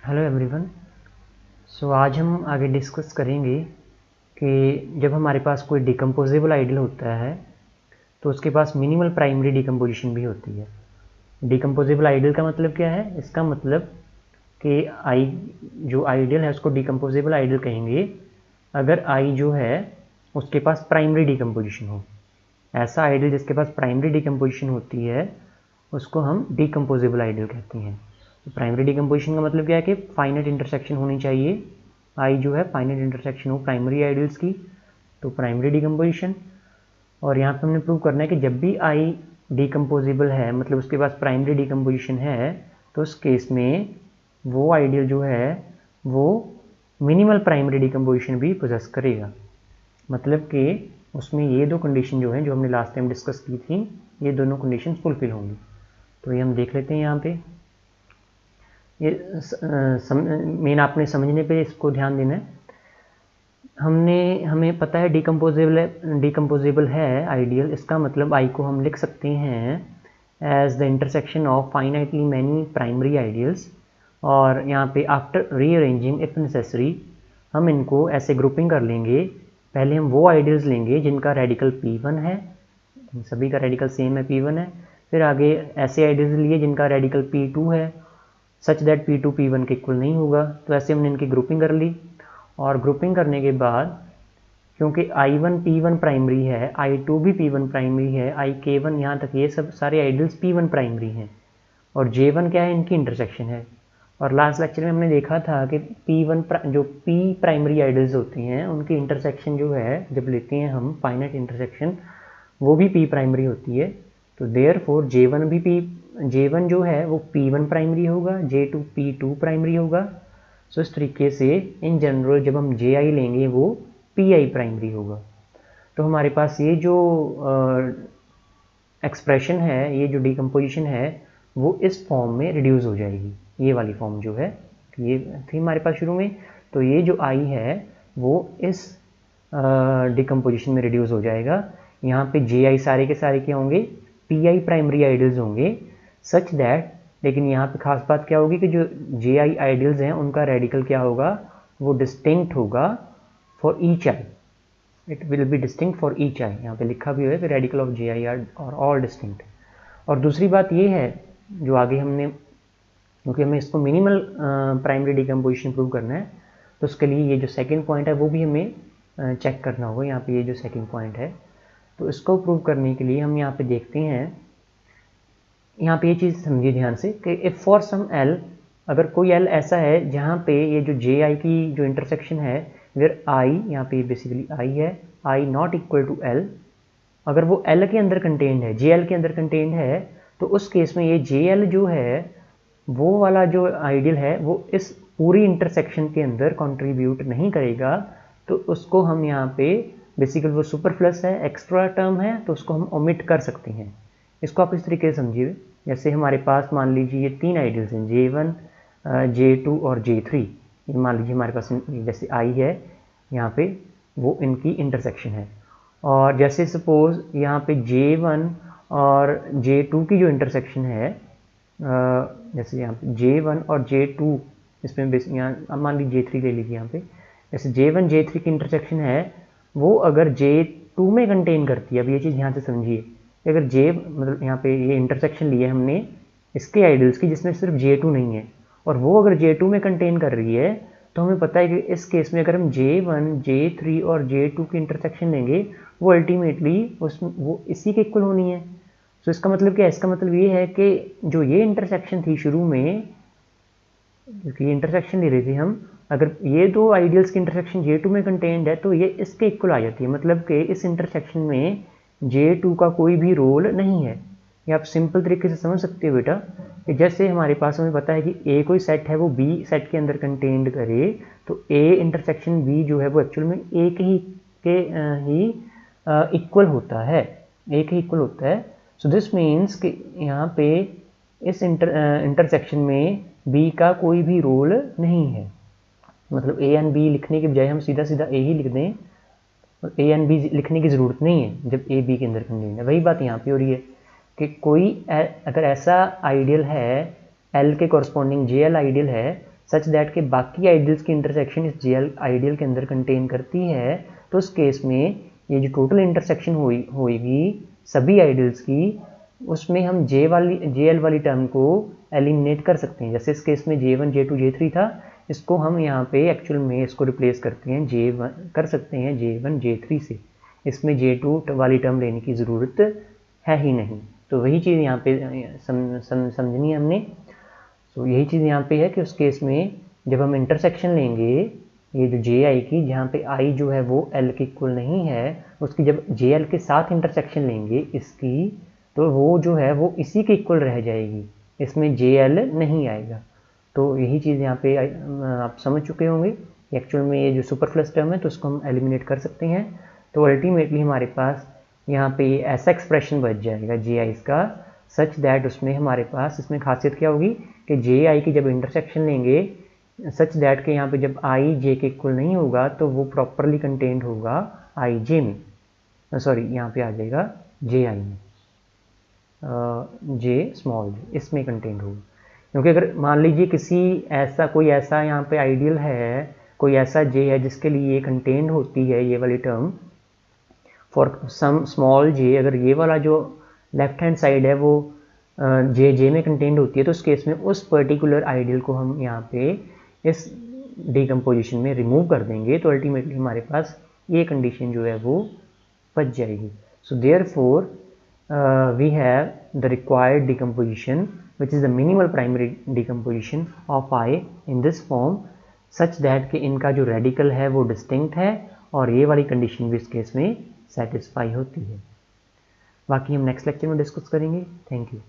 Hello everyone. आज हम आगे डिस्कस करेंगे कि जब हमारे पास कोई डिकम्पोजेबल आइडियल होता है तो उसके पास मिनिमल प्राइमरी डिकम्पोजिशन भी होती है। डिकम्पोजेबल आइडियल का मतलब क्या है? इसका मतलब कि आई जो आइडियल है उसको डिकम्पोजेबल आइडियल कहेंगे अगर आई जो है उसके पास प्राइमरी डिकम्पोजिशन हो। ऐसा आइडियल जिसके पास प्राइमरी डिकम्पोजिशन होती है उसको हम डिकम्पोजेबल आइडियल कहते हैं। तो प्राइमरी डिकम्पोजिशन का मतलब क्या है कि फाइनाइट इंटरसेक्शन होनी चाहिए। आई जो है फाइनाइट इंटरसेक्शन हो प्राइमरी आइडियल्स की, तो प्राइमरी डिकम्पोजिशन। और यहाँ पे हमने प्रूव करना है कि जब भी आई डिकम्पोजेबल है, मतलब उसके पास प्राइमरी डिकम्पोजिशन है, तो उस केस में वो आइडियल जो है वो मिनिमल प्राइमरी डिकम्पोजिशन भी पोजेस करेगा। मतलब कि उसमें ये दो कंडीशन जो हैं जो हमने लास्ट टाइम डिस्कस की थी, ये दोनों कंडीशन फुलफिल होंगी। तो ये हम देख लेते हैं यहाँ पे। ये मेन आपने समझने पे इसको ध्यान देना है। हमें पता है डिकम्पोजेबल है आइडियल, इसका मतलब आई को हम लिख सकते हैं as the intersection of finitely many primary ideals. और यहाँ पे आफ्टर रीअरेंजिंग इफ नेसेसरी हम इनको ऐसे ग्रुपिंग कर लेंगे। पहले हम वो आइडियल्स लेंगे जिनका रेडिकल P1 है, सभी का रेडिकल सेम है P1 है। फिर आगे ऐसे आइडियल्स लिए जिनका रेडिकल P2 है सच दैट P2 P1 के इक्वल नहीं होगा। तो ऐसे हमने इनकी ग्रुपिंग कर ली। और ग्रुपिंग करने के बाद क्योंकि I1 P1 प्राइमरी है, I2 भी P1 प्राइमरी है, IK1 यहाँ तक ये सब सारे आइडियल्स P1 प्राइमरी हैं, और J1 क्या है? इनकी इंटरसेक्शन है। और लास्ट लेक्चर में हमने देखा था कि जो P प्राइमरी आइडियल्स होते हैं उनकी इंटरसेक्शन जो है जब लेते हैं हम फाइनाइट इंटरसेक्शन, वो भी P प्राइमरी होती है। तो देयरफॉर J1 जो है वो P1 प्राइमरी होगा, J2 P2 प्राइमरी होगा। सो इस तरीके से इन जनरल जब हम Ji लेंगे वो Pi प्राइमरी होगा। तो हमारे पास ये जो एक्सप्रेशन है, ये जो डिकम्पोजिशन है, वो इस फॉर्म में रिड्यूस हो जाएगी। ये वाली फॉर्म जो है, ये थी हमारे पास शुरू में, तो ये जो आई है वो इस डिकम्पोजिशन में रिड्यूस हो जाएगा। यहाँ पे Ji सारे के सारे क्या होंगे? Pi प्राइमरी आइडियल्स होंगे सच दैट। लेकिन यहाँ पे खास बात क्या होगी कि जो Ji आइडियल्स हैं उनका रेडिकल क्या होगा? वो डिस्टिंक्ट होगा for each i. It will be distinct for each i. यहाँ पे लिखा भी हुआ है कि radical of Ji are all distinct. और दूसरी बात ये है जो आगे हमने, क्योंकि हमें इसको मिनिमल प्राइमरी डिकम्पोजिशन प्रूव करना है, तो उसके लिए ये जो सेकंड पॉइंट है वो भी हमें चेक करना होगा। यहाँ पे ये जो सेकंड पॉइंट है, तो इसको प्रूव करने के लिए हम यहाँ पे देखते हैं, यहाँ पे ये चीज़ समझिए ध्यान से कि इफ़ फॉर सम L, अगर कोई L ऐसा है जहाँ पे ये जो Ji की जो इंटरसेक्शन है वेयर I, यहाँ पे बेसिकली I है, I not equal to L, अगर वो L के अंदर कंटेंड है, JL के अंदर कंटेंड है, तो उस केस में ये JL जो है वो वाला जो आइडियल है वो इस पूरी इंटरसेक्शन के अंदर कंट्रीब्यूट नहीं करेगा। तो उसको हम यहाँ पे बेसिकली वो सुपरफ्लस है, एक्स्ट्रा टर्म है, तो उसको हम ओमिट कर सकते हैं। इसको आप इस तरीके से समझिए, जैसे हमारे पास मान लीजिए ये तीन आइडियल्स हैं J1, J2 और J3। ये मान लीजिए हमारे पास जैसे I है, यहाँ पे वो इनकी इंटरसेक्शन है। और जैसे सपोज यहाँ पे J1 और J2 की जो इंटरसेक्शन है, जैसे यहाँ पे J1 और J2, इसमें यहाँ मान लीजिए J3 ले लीजिए। यहाँ पे जैसे J1 J3 की इंटरसेक्शन है वो अगर J2 में कंटेन करती है, अब ये चीज़ ध्यान से समझिए, अगर J मतलब यहाँ पे ये इंटरसेक्शन लिए हमने इसके आइडियल्स की जिसमें सिर्फ J2 नहीं है, और वो अगर J2 में कंटेन कर रही है, तो हमें पता है कि इस केस में अगर हम J1 J3 और J2 की इंटरसेक्शन लेंगे वो अल्टीमेटली वो इसी के इक्वल होनी है। तो इसका मतलब क्या है? इसका मतलब ये है कि जो ये इंटरसेक्शन थी शुरू में, क्योंकि ये इंटरसेक्शन ले रहे थे हम, अगर ये दो आइडियल्स की इंटरसेक्शन J2 में कंटेन्ड है तो ये इसके इक्वल आ जाती है। मतलब कि इस इंटरसेक्शन में J2 का कोई भी रोल नहीं है। ये आप सिंपल तरीके से समझ सकते हो बेटा, कि जैसे हमारे पास हमें पता है कि A कोई सेट है वो B सेट के अंदर कंटेन्ड करे, तो A इंटरसेक्शन B जो है वो एक्चुअल में A के ही इक्वल होता है, A के इक्वल होता है। सो दिस मीन्स कि यहाँ पे इस इंटरसेक्शन में B का कोई भी रोल नहीं है। मतलब A एंड B लिखने के बजाय हम सीधा सीधा A ही लिख दें, और A एंड B लिखने की ज़रूरत नहीं है जब A B के अंदर कंटेन्ड है। वही बात यहाँ पे हो रही है कि कोई अगर ऐसा आइडियल है L के कॉरस्पॉन्डिंग JL आइडियल है सच दैट के बाकी आइडियल्स की इंटरसेक्शन इस जे आइडियल के अंदर कंटेन करती है, तो उस केस में ये जो टोटल इंटरसेक्शन होएगी सभी आइडियल्स की, उसमें हम जे एल वाली टर्म को एलिमिनेट कर सकते हैं। जैसे इस केस में J1 J2 J3 था, इसको हम यहाँ पे एक्चुअल में इसको रिप्लेस करते हैं J1 कर सकते हैं J1 J3 से, इसमें J2 वाली टर्म लेने की ज़रूरत है ही नहीं। तो वही चीज़ यहाँ पे समझनी है हमने। तो यही चीज़ यहाँ पे है कि उस केस में जब हम इंटरसेक्शन लेंगे ये जो जे आई की, जहाँ पे आई जो है वो एल के इक्वल नहीं है, उसकी जब जे एल के साथ इंटरसेक्शन लेंगे इसकी, तो वो जो है वो इसी के इक्वल रह जाएगी, इसमें जे एल नहीं आएगा। तो यही चीज़ यहाँ पे आप समझ चुके होंगे। एक्चुअल में ये जो सुपरफ्लस टर्म है तो उसको हम एलिमिनेट कर सकते हैं। तो अल्टीमेटली हमारे पास यहाँ पे ऐसा एक्सप्रेशन बच जाएगा जे आई का, सच दैट उसमें हमारे पास इसमें खासियत क्या होगी कि जे आई की जब इंटरसेक्शन लेंगे सच दैट के यहाँ पे जब आई जे के इक्वल नहीं होगा तो वो प्रॉपरली कंटेंट होगा आई जे में, सॉरी यहाँ पे आ जाएगा जे आई में, जे स्मॉल जे इसमें कंटेंट होगा। क्योंकि अगर मान लीजिए कोई ऐसा यहाँ पे आइडियल है, कोई ऐसा जे है जिसके लिए ये कंटेंट होती है ये वाली term for some small j, अगर ये वाला जो लेफ्ट हैंड साइड है वो जे में कंटेंट होती है, तो उस केस में उस पर्टिकुलर आइडियल को हम यहाँ पे इस डिकम्पोजिशन में रिमूव कर देंगे, तो अल्टीमेटली हमारे पास ये कंडीशन जो है वो बच जाएगी। So therefore we have the required decomposition which is the minimal primary decomposition of I in this form such that कि इनका जो रेडिकल है वो डिस्टिंक्ट है और ये वाली कंडीशन भी इस केस में सेटिस्फाई होती है। बाकी हम नेक्स्ट लेक्चर में डिस्कस करेंगे। Thank you.